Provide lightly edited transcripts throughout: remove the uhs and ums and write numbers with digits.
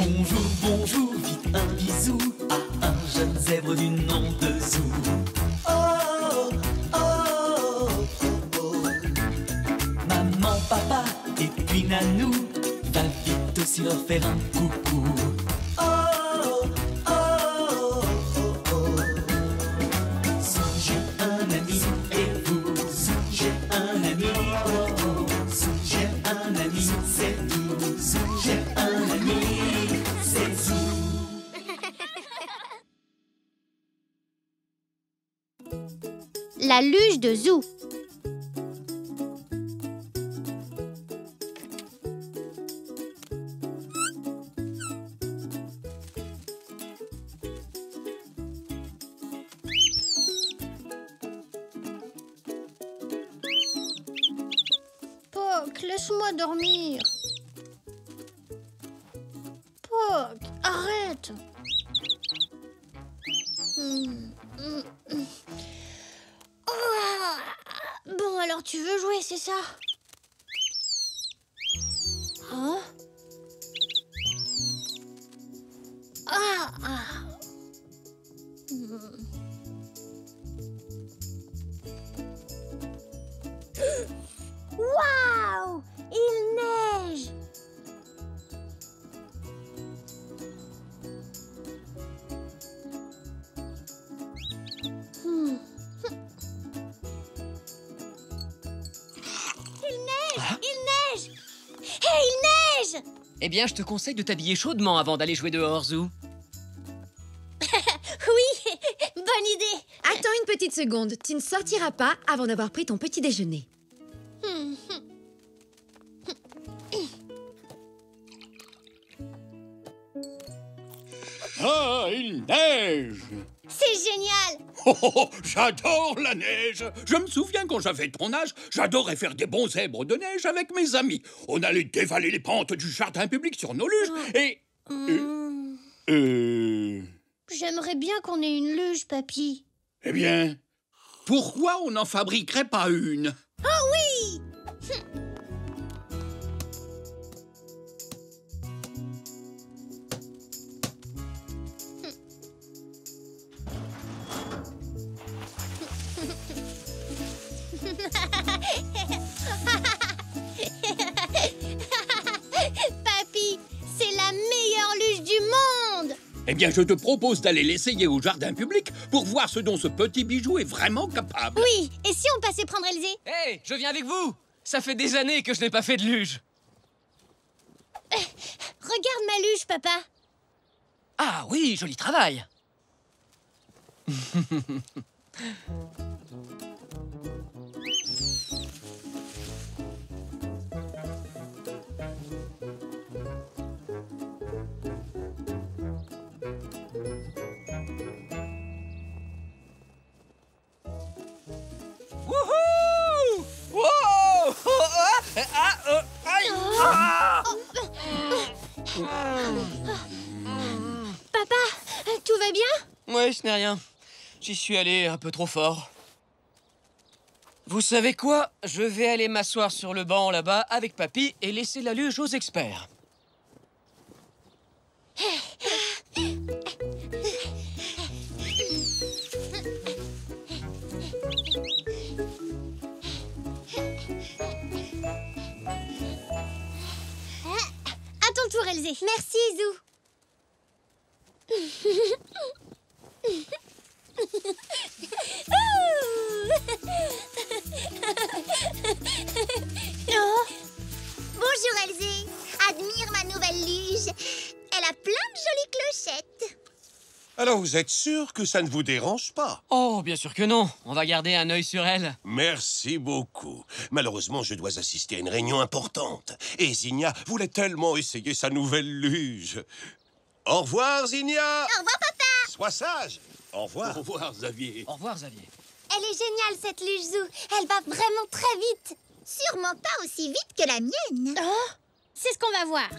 Bonjour, bonjour, dites un bisou à un jeune zèbre du nom de Zou. Oh, oh, oh, oh. Maman, papa et puis Nanou, va vite aussi leur faire un coucou. Oh, oh, oh, oh. Zou, j'ai un ami et vous, Zou, j'ai un ami. Oh, oh. Zou, j'ai un ami, c'est tout. Zou, j'ai un ami, c'est Zou. La luge de Zou. Poc, laisse-moi dormir. Poc, arrête. Ah, bon, alors tu veux jouer, c'est ça? Hein? Ah, ah. Waouh! Il neige! Il neige! Hé, il neige! Eh bien, je te conseille de t'habiller chaudement avant d'aller jouer dehors, Zou. Oui, bonne idée! Attends une petite seconde, tu ne sortiras pas avant d'avoir pris ton petit déjeuner. Ah, il neige! C'est génial! Oh, oh, oh, j'adore la neige! Je me souviens quand j'avais ton âge, j'adorais faire des bons zèbres de neige avec mes amis. On allait dévaler les pentes du jardin public sur nos luges et... J'aimerais bien qu'on ait une luge, papy. Eh bien, pourquoi on n'en fabriquerait pas une? Oh oui! Papy, c'est la meilleure luge du monde! Eh bien, je te propose d'aller l'essayer au jardin public pour voir ce dont ce petit bijou est vraiment capable. Oui, et si on passait prendre Elzé? Hé, je viens avec vous. Ça fait des années que je n'ai pas fait de luge. Regarde ma luge, papa. Ah oui, joli travail. Wouhou! Wow! Aïe! Papa, tout va bien? Ouais, ce n'est rien. J'y suis allé un peu trop fort. Vous savez quoi? Je vais aller m'asseoir sur le banc là-bas avec papy et laisser la luge aux experts. À ton tour, Elzé. Merci, Zou. Oh. Bonjour Elzé, admire ma nouvelle luge. Elle a plein de jolies clochettes. Alors vous êtes sûr que ça ne vous dérange pas? Oh, bien sûr que non. On va garder un œil sur elle. Merci beaucoup. Malheureusement, je dois assister à une réunion importante. Et Zinnia voulait tellement essayer sa nouvelle luge. Au revoir, Zinnia! Au revoir papa. Sois sage! Au revoir. Au revoir, Xavier. Au revoir, Xavier. Elle est géniale cette luge Zou. Elle va vraiment très vite. Sûrement pas aussi vite que la mienne. Oh, c'est ce qu'on va voir.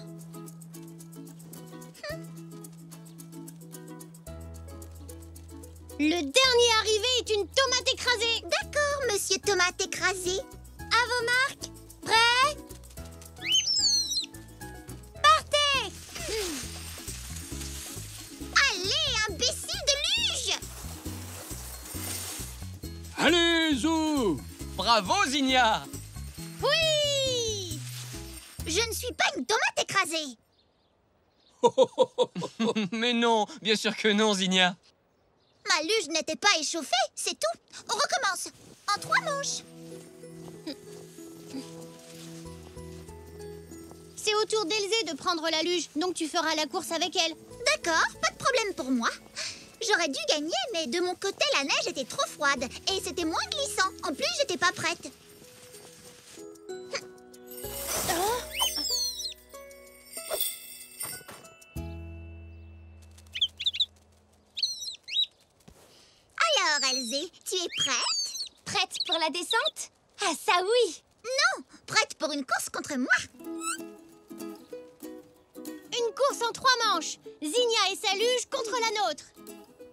Le dernier arrivé est une tomate écrasée. D'accord, monsieur tomate écrasé. À vos marques. Prêts? Partez! Bravo, Zinnia! Oui! Je ne suis pas une tomate écrasée. Mais non, bien sûr que non, Zinnia. Ma luge n'était pas échauffée, c'est tout. On recommence. En 3 manches. C'est au tour d'Elzé de prendre la luge, donc tu feras la course avec elle. D'accord, pas de problème pour moi. J'aurais dû gagner, mais de mon côté, la neige était trop froide et c'était moins glissant. En plus, j'étais pas prête. Alors, Elzé, tu es prête? Prête pour la descente? Ah ça oui! Non, prête pour une course contre moi. Une course en 3 manches. Zinnia et sa luge contre la nôtre.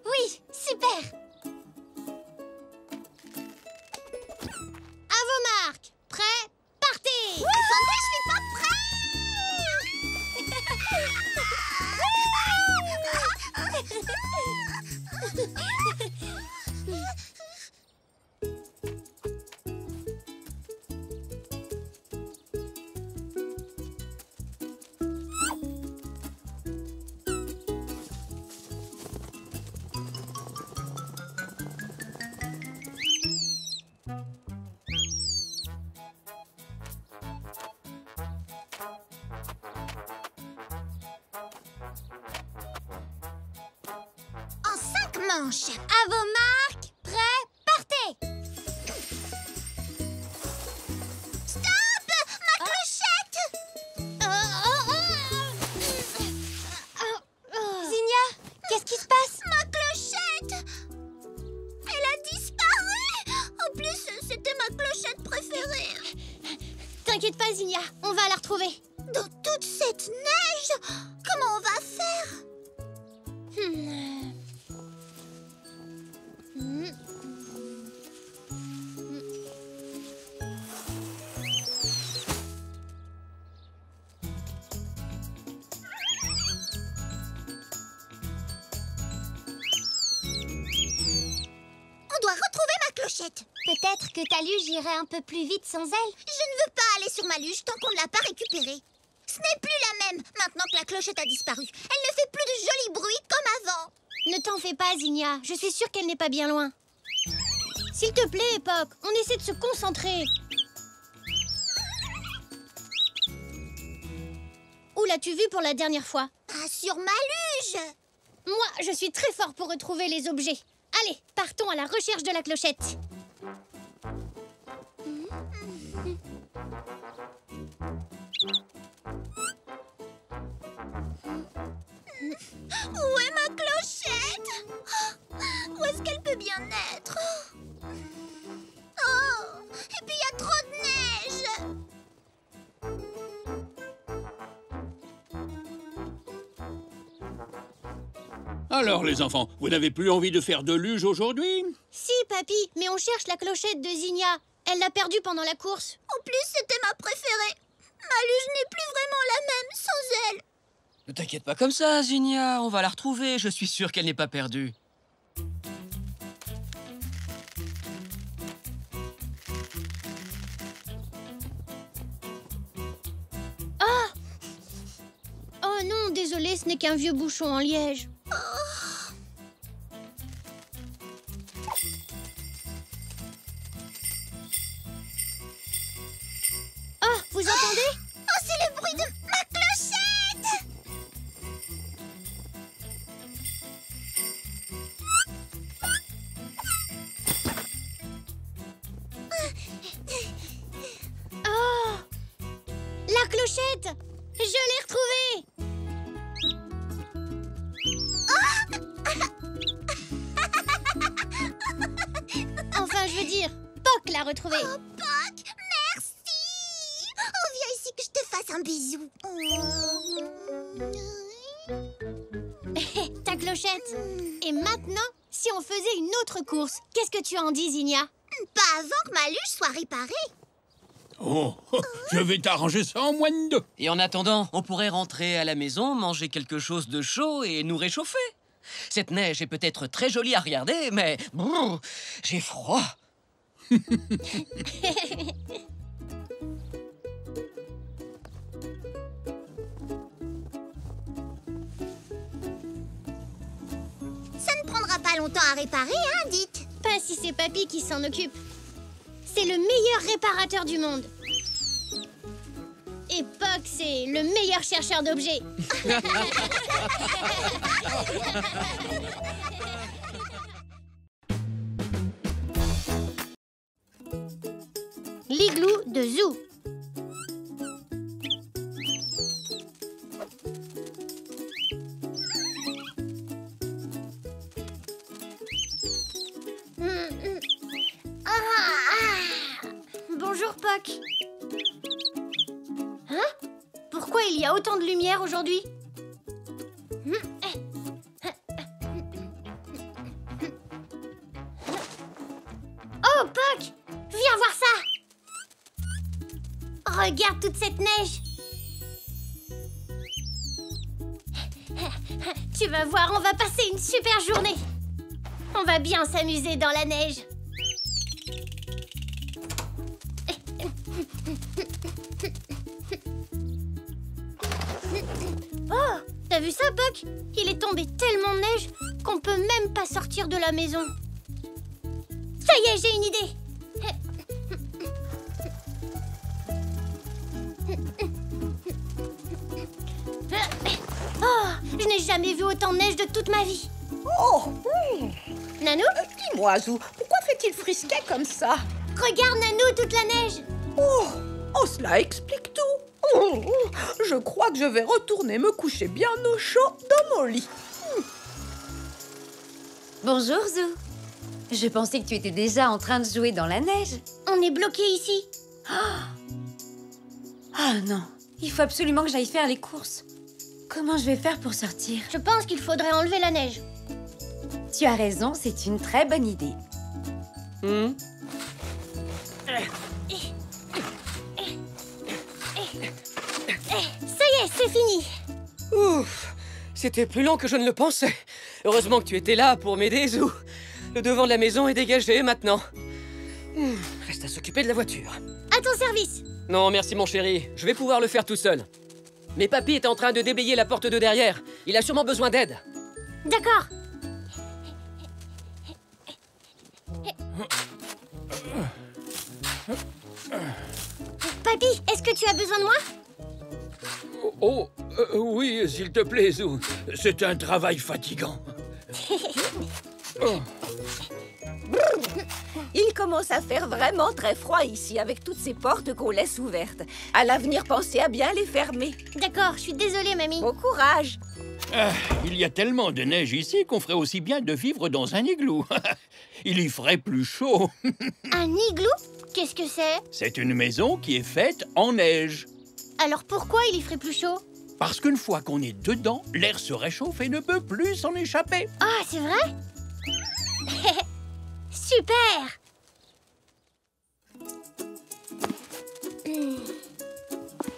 Oui, super! À vos marques. Prêts? Partez! Attendez, je suis pas en 5 manches. À vos marques. Prêts? Partez! Stop! Ma clochette! Zinnia, qu'est-ce qui se passe? Ma clochette! Elle a disparu! En plus, c'était ma clochette préférée. T'inquiète pas, Zinnia, on va la retrouver. Dans toute cette neige, comment on va faire? On doit retrouver ma clochette. Peut-être que ta luge irait un peu plus vite sans elle. Je ne veux pas aller sur ma luge tant qu'on ne l'a pas récupérée. Ce n'est plus la même maintenant que la clochette a disparu. Elle ne fait plus de jolis bruits comme avant. Ne t'en fais pas, Zinnia. Je suis sûre qu'elle n'est pas bien loin. S'il te plaît, Époque, on essaie de se concentrer. Où l'as-tu vue pour la dernière fois? Ah, sur ma luge! Moi, je suis très fort pour retrouver les objets. Allez, partons à la recherche de la clochette. Où est ma clochette? Où est-ce qu'elle peut bien être? Oh! Et puis il y a trop de neige! Alors, les enfants, vous n'avez plus envie de faire de luge aujourd'hui? Si, papy, mais on cherche la clochette de Zinnia. Elle l'a perdue pendant la course. En plus, c'était ma préférée. Ma luge n'est plus vraiment la même sans elle. Ne t'inquiète pas comme ça, Zinnia. On va la retrouver. Je suis sûr qu'elle n'est pas perdue. Oh non, désolé, ce n'est qu'un vieux bouchon en liège. Oh, vous entendez? Oh, c'est le bruit de ma clochette! Oh! La clochette! Je l'ai retrouvée! Enfin, je veux dire, Poc l'a retrouvée. Oh, Poc, merci! Oh, viens ici que je te fasse un bisou. Ta clochette. Et maintenant, si on faisait une autre course, qu'est-ce que tu en dis, Zinnia? Pas avant que ma luge soit réparée. Oh, je vais t'arranger ça en moins de 2. Et en attendant, on pourrait rentrer à la maison, manger quelque chose de chaud et nous réchauffer. Cette neige est peut-être très jolie à regarder, mais brrr, j'ai froid. Ça ne prendra pas longtemps à réparer, hein, dites. Pas si c'est Papy qui s'en occupe. C'est le meilleur réparateur du monde. Et Puck, c'est le meilleur chercheur d'objets. L'igloo de Zoo. Bonjour, Puck. Hein? Pourquoi il y a autant de lumière aujourd'hui? Oh, Puck! Viens voir ça! Regarde toute cette neige! Tu vas voir, on va passer une super journée! On va bien s'amuser dans la neige! Oh! T'as vu ça, Puck? Il est tombé tellement de neige qu'on peut même pas sortir de la maison. Ça y est, j'ai une idée! Oh! Je n'ai jamais vu autant de neige de toute ma vie! Oh, Nanou? dis-moi, Zou, pourquoi fait-il frisquet comme ça? Regarde, Nanou, toute la neige! Oh, cela explique tout. Je crois que je vais retourner me coucher bien au chaud dans mon lit. Bonjour, Zou. Je pensais que tu étais déjà en train de jouer dans la neige. On est bloqué ici. Ah non, il faut absolument que j'aille faire les courses. Comment je vais faire pour sortir? Je pense qu'il faudrait enlever la neige. Tu as raison, c'est une très bonne idée. Ça y est, c'est fini. Ouf, c'était plus long que je ne le pensais. Heureusement que tu étais là pour m'aider, Zou. Le devant de la maison est dégagé maintenant. Reste à s'occuper de la voiture. À ton service. Non, merci mon chéri. Je vais pouvoir le faire tout seul. Mais Papy est en train de déblayer la porte de derrière. Il a sûrement besoin d'aide. D'accord. Papy, est-ce que tu as besoin de moi? Oui, s'il te plaît, Zou. C'est un travail fatigant. Il commence à faire vraiment très froid ici avec toutes ces portes qu'on laisse ouvertes. À l'avenir, pensez à bien les fermer. D'accord, je suis désolée, mamie. Bon courage. Il y a tellement de neige ici qu'on ferait aussi bien de vivre dans un igloo. Il y ferait plus chaud. Un igloo? Qu'est-ce que c'est? C'est une maison qui est faite en neige. Alors pourquoi il y ferait plus chaud? Parce qu'une fois qu'on est dedans, l'air se réchauffe et ne peut plus s'en échapper. Ah, c'est vrai? Super!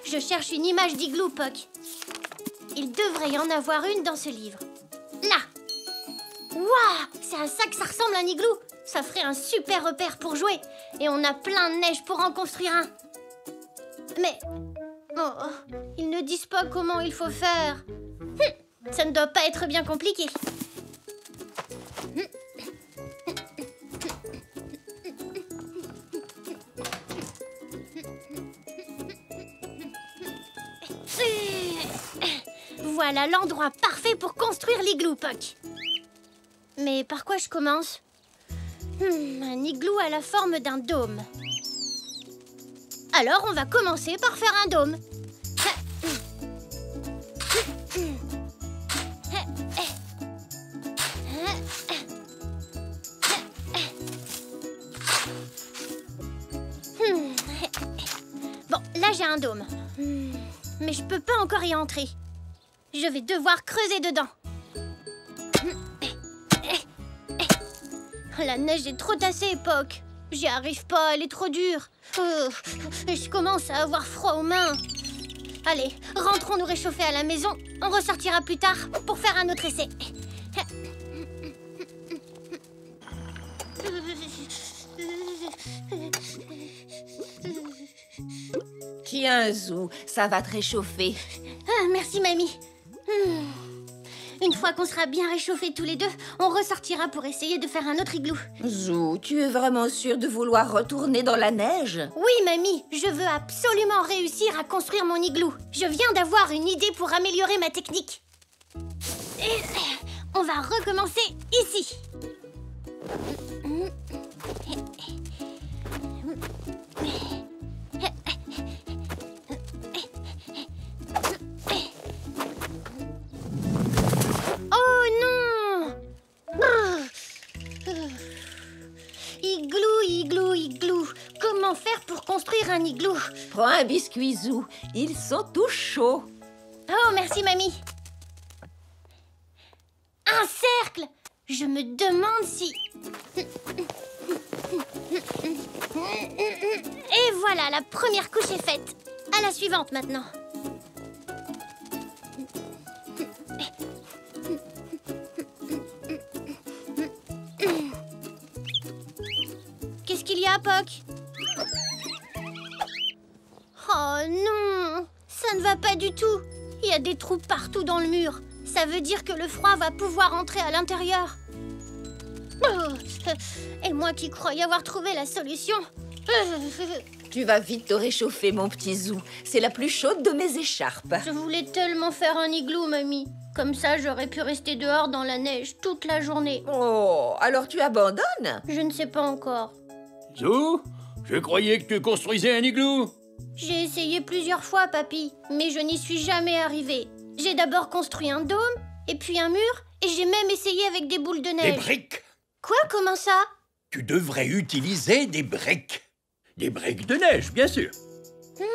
Je cherche une image d'igloo, Puck. Il devrait y en avoir une dans ce livre. Là! Waouh! C'est à ça que ça ressemble un igloo. Ça ferait un super repère pour jouer. Et on a plein de neige pour en construire un. Mais... oh, ils ne disent pas comment il faut faire. Ça ne doit pas être bien compliqué. Voilà l'endroit parfait pour construire l'igloo, Puck. Mais par quoi je commence? Un igloo a la forme d'un dôme. Alors on va commencer par faire un dôme. Bon, là j'ai un dôme. Mais je peux pas encore y entrer. Je vais devoir creuser dedans. La neige est trop tassée, Puck. J'y arrive pas, elle est trop dure. Je commence à avoir froid aux mains. Allez, rentrons nous réchauffer à la maison. On ressortira plus tard pour faire un autre essai. Tiens, Zou, ça va te réchauffer. Ah, merci, mamie. Une fois qu'on sera bien réchauffés tous les deux, on ressortira pour essayer de faire un autre igloo. Zou, tu es vraiment sûre de vouloir retourner dans la neige? Oui, mamie, je veux absolument réussir à construire mon igloo. Je viens d'avoir une idée pour améliorer ma technique. Et on va recommencer ici. Oh non! Igloo, igloo, igloo. Comment faire pour construire un igloo? Prends un biscuit, Zou. Ils sont tout chauds. Oh, merci, mamie. Un cercle! Je me demande si... Et voilà, la première couche est faite. À la suivante maintenant. Qu'est-ce qu'il y a, Poc? Oh non! Ça ne va pas du tout. Il y a des trous partout dans le mur. Ça veut dire que le froid va pouvoir entrer à l'intérieur. Et moi qui croyais avoir trouvé la solution. Tu vas vite te réchauffer, mon petit Zou. C'est la plus chaude de mes écharpes. Je voulais tellement faire un igloo, mamie. Comme ça, j'aurais pu rester dehors dans la neige toute la journée. Oh, alors tu abandonnes? Je ne sais pas encore. Zou, je croyais que tu construisais un igloo. J'ai essayé plusieurs fois, papy, mais je n'y suis jamais arrivée. J'ai d'abord construit un dôme, et puis un mur, et j'ai même essayé avec des boules de Des neige. briques. Quoi? Comment ça? Tu devrais utiliser des briques. Des briques de neige, bien sûr. Mais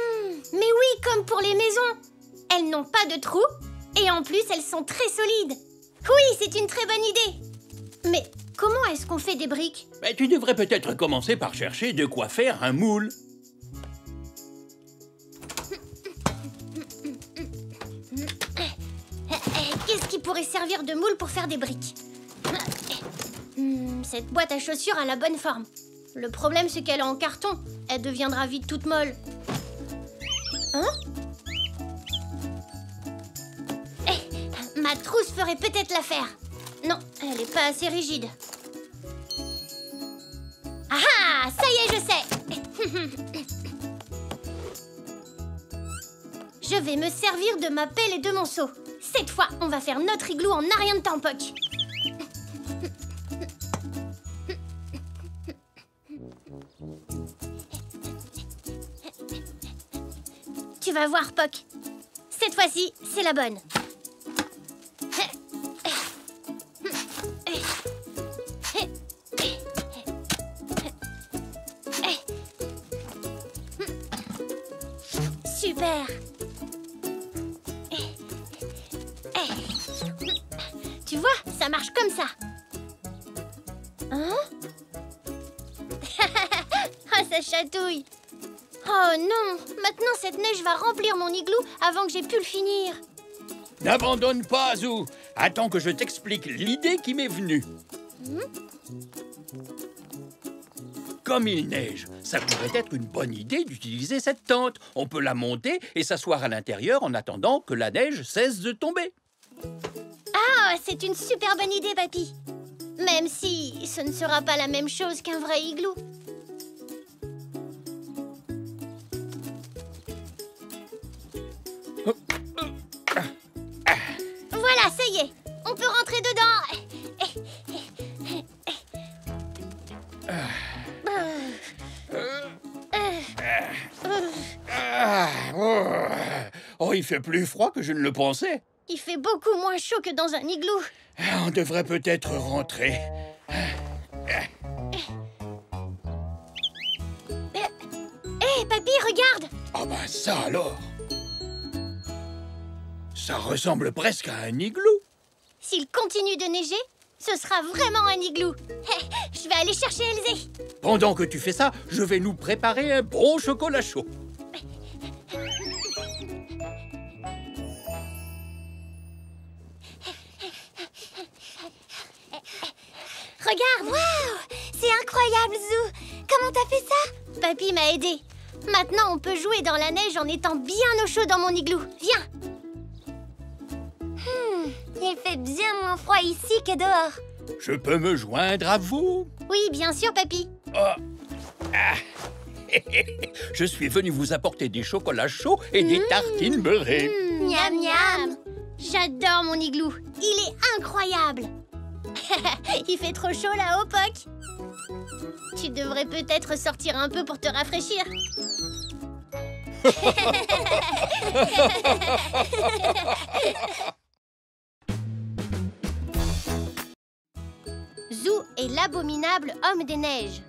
oui, comme pour les maisons. Elles n'ont pas de trous, et en plus, elles sont très solides. Oui, c'est une très bonne idée. Mais comment est-ce qu'on fait des briques? Mais tu devrais peut-être commencer par chercher de quoi faire un moule. Qu'est-ce qui pourrait servir de moule pour faire des briques? Cette boîte à chaussures a la bonne forme. Le problème, c'est qu'elle est en carton. Elle deviendra vite toute molle. Hein? Ma trousse ferait peut-être l'affaire. Non, elle n'est pas assez rigide. Ah ah! Ça y est, je sais! Je vais me servir de ma pelle et de mon seau. Cette fois, on va faire notre igloo en un rien de temps, Poc. Tu vas voir, Poc. Cette fois-ci, c'est la bonne. Super. Tu vois, ça marche comme ça. Hein? Ah, ça chatouille. Oh non, maintenant cette neige va remplir mon igloo avant que j'ai pu le finir. N'abandonne pas, Zou. Attends que je t'explique l'idée qui m'est venue. Comme il neige, ça pourrait être une bonne idée d'utiliser cette tente. On peut la monter et s'asseoir à l'intérieur en attendant que la neige cesse de tomber. Ah, c'est une super bonne idée, papy. Même si ce ne sera pas la même chose qu'un vrai igloo. Voilà, ça y est. On peut rentrer dedans. Oh, il fait plus froid que je ne le pensais. Il fait beaucoup moins chaud que dans un igloo. On devrait peut-être rentrer. Hé, papy, regarde. Ah ben ça alors. Ça ressemble presque à un igloo. S'il continue de neiger, ce sera vraiment un igloo. Je vais aller chercher Elzé. Pendant que tu fais ça, je vais nous préparer un bon chocolat chaud. Regarde. Waouh! C'est incroyable, Zou! Comment t'as fait ça? Papy m'a aidé. Maintenant, on peut jouer dans la neige en étant bien au chaud dans mon igloo. Viens. Il fait bien moins froid ici que dehors. Je peux me joindre à vous? Oui, bien sûr, papy. Je suis venu vous apporter des chocolats chauds et des tartines beurrées. Miam miam. J'adore mon igloo. Il est incroyable. Il fait trop chaud là-haut, Poc. Tu devrais peut-être sortir un peu pour te rafraîchir. Zou est l'abominable homme des neiges.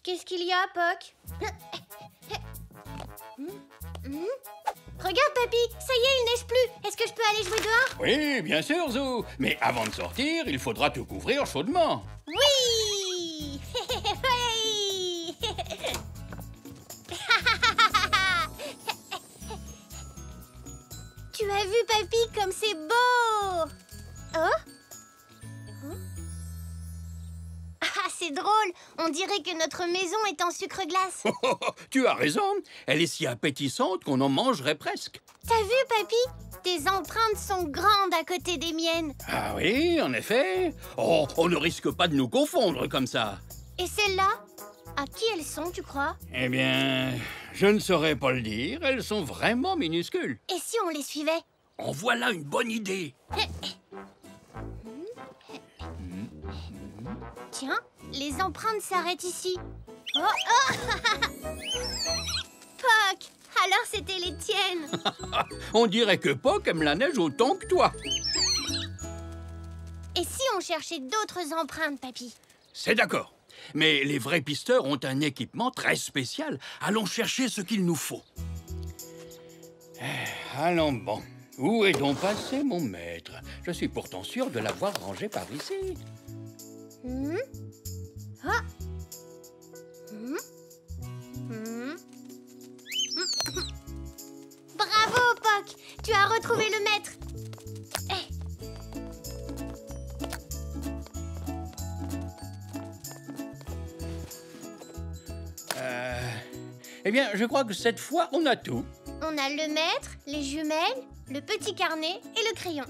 Qu'est-ce qu'il y a, Poc? Regarde, papy, ça y est, il neige plus. Est-ce que je peux aller jouer dehors? Oui, bien sûr, Zou. Mais avant de sortir, il faudra te couvrir chaudement. Oui. Oui. Tu as vu, papy, comme c'est beau. Oh? Ah, c'est drôle. On dirait que notre maison est en sucre glace. Tu as raison. Elle est si appétissante qu'on en mangerait presque. T'as vu, papy? Tes empreintes sont grandes à côté des miennes. Ah oui, en effet. Oh, on ne risque pas de nous confondre comme ça. Et celles-là? À qui elles sont, tu crois? Eh bien, je ne saurais pas le dire. Elles sont vraiment minuscules. Et si on les suivait? En voilà une bonne idée. Tiens, les empreintes s'arrêtent ici. Oh, oh. Poc, alors c'était les tiennes. On dirait que Poc aime la neige autant que toi. Et si on cherchait d'autres empreintes, papy? C'est d'accord. Mais les vrais pisteurs ont un équipement très spécial. Allons chercher ce qu'il nous faut. Allons bon. Où est donc passé mon maître? Je suis pourtant sûr de l'avoir rangé par ici. Ah. Bravo, Poc. Tu as retrouvé le maître. Eh bien, je crois que cette fois, on a tout. On a le maître, les jumelles, le petit carnet et le crayon.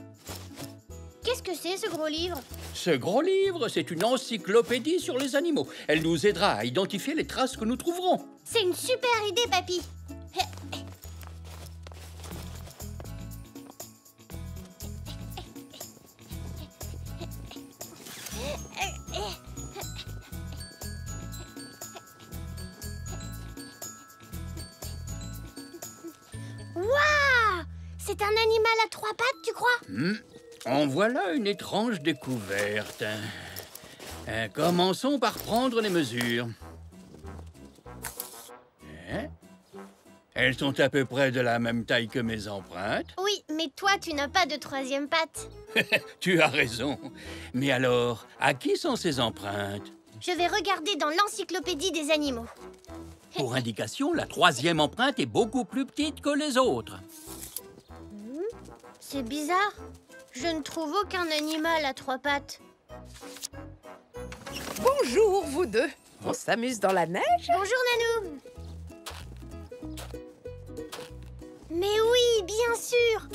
Qu'est-ce que c'est, ce gros livre? Ce gros livre, c'est une encyclopédie sur les animaux. Elle nous aidera à identifier les traces que nous trouverons. C'est une super idée, papy. Waouh! C'est un animal à 3 pattes, tu crois? En voilà une étrange découverte. Commençons par prendre les mesures. Elles sont à peu près de la même taille que mes empreintes. Oui, mais toi, tu n'as pas de 3e patte. Tu as raison. Mais alors, à qui sont ces empreintes? Je vais regarder dans l'encyclopédie des animaux. Pour indication, la 3e empreinte est beaucoup plus petite que les autres. C'est bizarre. Je ne trouve aucun animal à 3 pattes. Bonjour, vous deux. On s'amuse dans la neige? Bonjour, Nanou. Mais oui, bien sûr.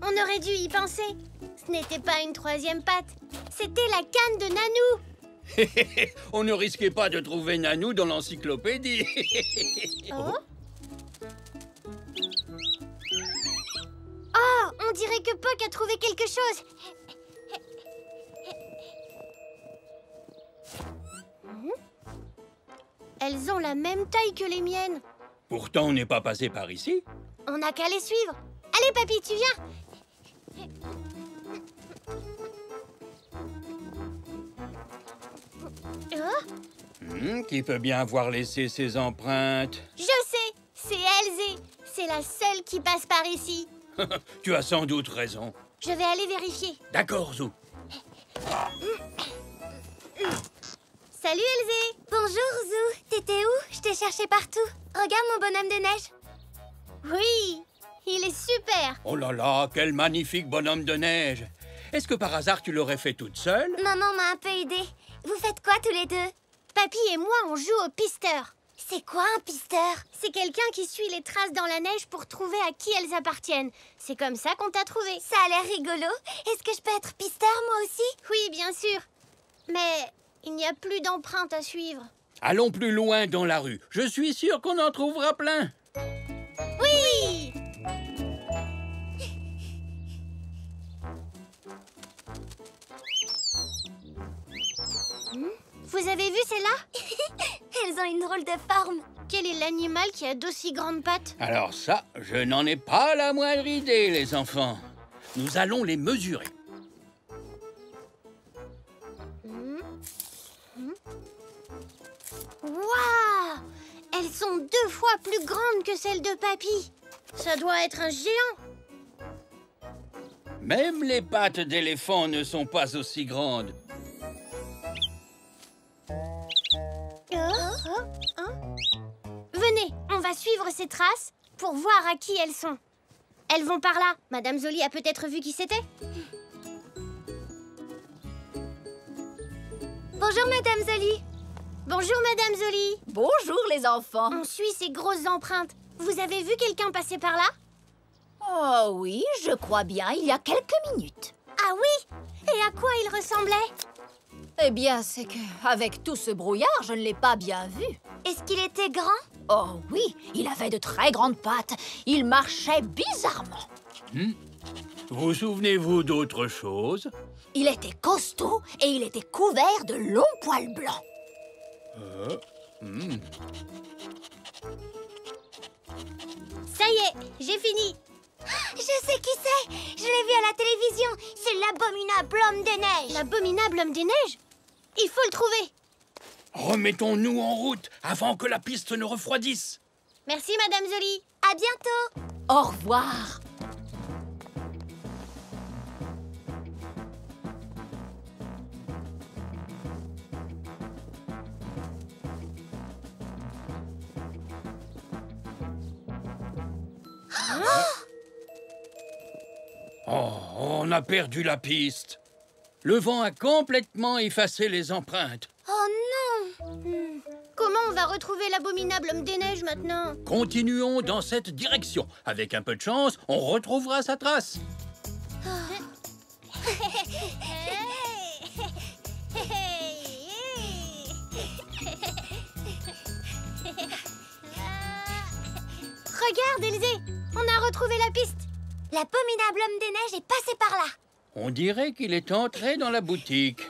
On aurait dû y penser. Ce n'était pas une 3e patte. C'était la canne de Nanou. On ne risquait pas de trouver Nanou dans l'encyclopédie. Oh. Oh, on dirait que Poc a trouvé quelque chose. Elles ont la même taille que les miennes. Pourtant, on n'est pas passé par ici. On n'a qu'à les suivre. Allez, papy, tu viens. Oh, Qui peut bien avoir laissé ses empreintes? je sais, c'est Elzé. C'est la seule qui passe par ici. Tu as sans doute raison. Je vais aller vérifier. D'accord, Zou. Salut, Elzé. Bonjour, Zou. T'étais où? Je t'ai cherché partout. Regarde mon bonhomme de neige. Oui, il est super. Oh là là, quel magnifique bonhomme de neige! Est-ce que par hasard tu l'aurais fait toute seule? Maman m'a un peu aidée. Vous faites quoi tous les deux? Papy et moi, on joue au pisteur. C'est quoi un pisteur? C'est quelqu'un qui suit les traces dans la neige pour trouver à qui elles appartiennent. C'est comme ça qu'on t'a trouvé. Ça a l'air rigolo. Est-ce que je peux être pisteur moi aussi? Oui, bien sûr. Mais il n'y a plus d'empreintes à suivre. Allons plus loin dans la rue. Je suis sûr qu'on en trouvera plein. Oui! Vous avez vu celle-là? Elles ont une drôle de forme. Quel est l'animal qui a d'aussi grandes pattes? Alors ça, je n'en ai pas la moindre idée, les enfants. Nous allons les mesurer. Waouh! Elles sont 2 fois plus grandes que celles de Papy. Ça doit être un géant. Même les pattes d'éléphant ne sont pas aussi grandes. Venez, on va suivre ces traces pour voir à qui elles sont. Elles vont par là. Madame Zoli a peut-être vu qui c'était. Bonjour Madame Zoli. Bonjour Madame Zoli. Bonjour les enfants. On suit ces grosses empreintes. Vous avez vu quelqu'un passer par là? Oh oui, je crois bien, il y a quelques minutes. Ah oui? Et à quoi il ressemblait? Eh bien, c'est que, avec tout ce brouillard, je ne l'ai pas bien vu. Est-ce qu'il était grand? Oh oui, il avait de très grandes pattes. Il marchait bizarrement. Vous souvenez-vous d'autre chose? Il était costaud et il était couvert de longs poils blancs. Ça y est, j'ai fini. Je sais qui c'est. Je l'ai vu à la télévision. C'est l'abominable homme des neiges. L'abominable homme des neiges? Il faut le trouver. Remettons-nous en route avant que la piste ne refroidisse. Merci Madame Zoli. À bientôt. Au revoir. Oh, on a perdu la piste. Le vent a complètement effacé les empreintes. Oh non. Comment on va retrouver l'abominable homme des neiges maintenant? Continuons dans cette direction. Avec un peu de chance, on retrouvera sa trace. Regarde Élysée, on a retrouvé la piste. L'abominable homme des neiges est passé par là. On dirait qu'il est entré dans la boutique.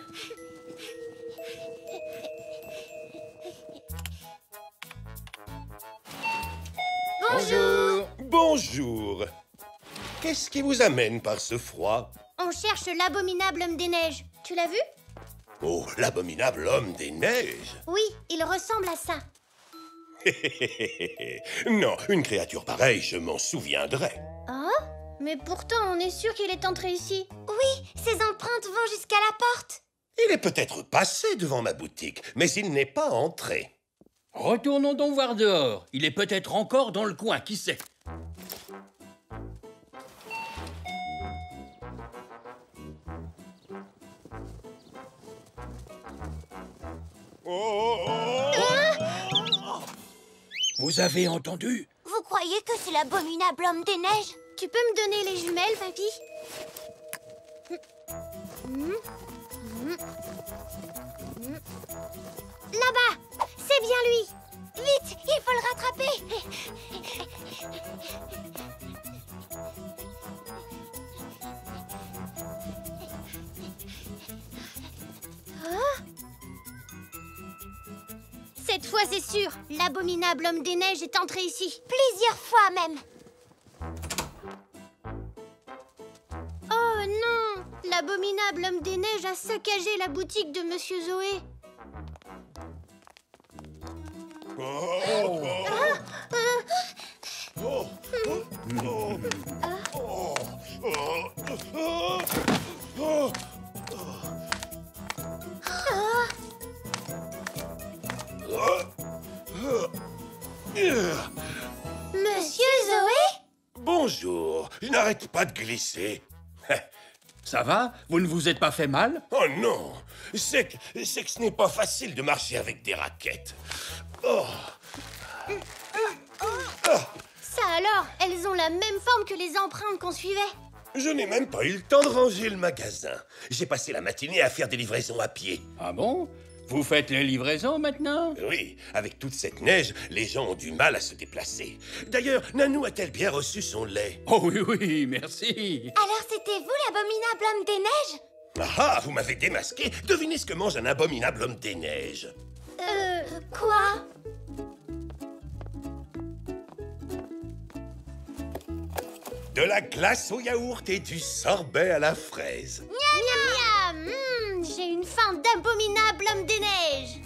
Bonjour. Bonjour. Qu'est-ce qui vous amène par ce froid? On cherche l'abominable homme des neiges. Tu l'as vu? Oh, l'abominable homme des neiges. Oui, il ressemble à ça. Non, une créature pareille, je m'en souviendrai. Ah? Mais pourtant, on est sûr qu'il est entré ici. Oui, ces empreintes vont jusqu'à la porte. Il est peut-être passé devant ma boutique, mais il n'est pas entré. Retournons donc voir dehors. Il est peut-être encore dans le coin, qui sait? Vous avez entendu? Vous croyez que c'est l'abominable homme des neiges? Tu peux me donner les jumelles, papy? Là-bas! C'est bien lui! Vite, il faut le rattraper. Cette fois, c'est sûr, l'abominable homme des neiges est entré ici. Plusieurs fois même. Oh non! L'abominable homme des neiges a saccagé la boutique de Monsieur Zoé. Monsieur Zoé? Bonjour, je n'arrête pas de glisser. Ça va? Vous ne vous êtes pas fait mal? Oh non! C'est que ce n'est pas facile de marcher avec des raquettes. Oh! Ça alors, elles ont la même forme que les empreintes qu'on suivait. Je n'ai même pas eu le temps de ranger le magasin. J'ai passé la matinée à faire des livraisons à pied. Ah bon? Vous faites les livraisons maintenant? Oui, avec toute cette neige, les gens ont du mal à se déplacer. D'ailleurs, Nanou a-t-elle bien reçu son lait? Oh oui, oui, merci. Alors c'était vous l'abominable homme des neiges? Ah, vous m'avez démasqué. Devinez ce que mange un abominable homme des neiges. Quoi? De la glace au yaourt et du sorbet à la fraise. Miam miam. J'ai une faim d'abominable homme des neiges.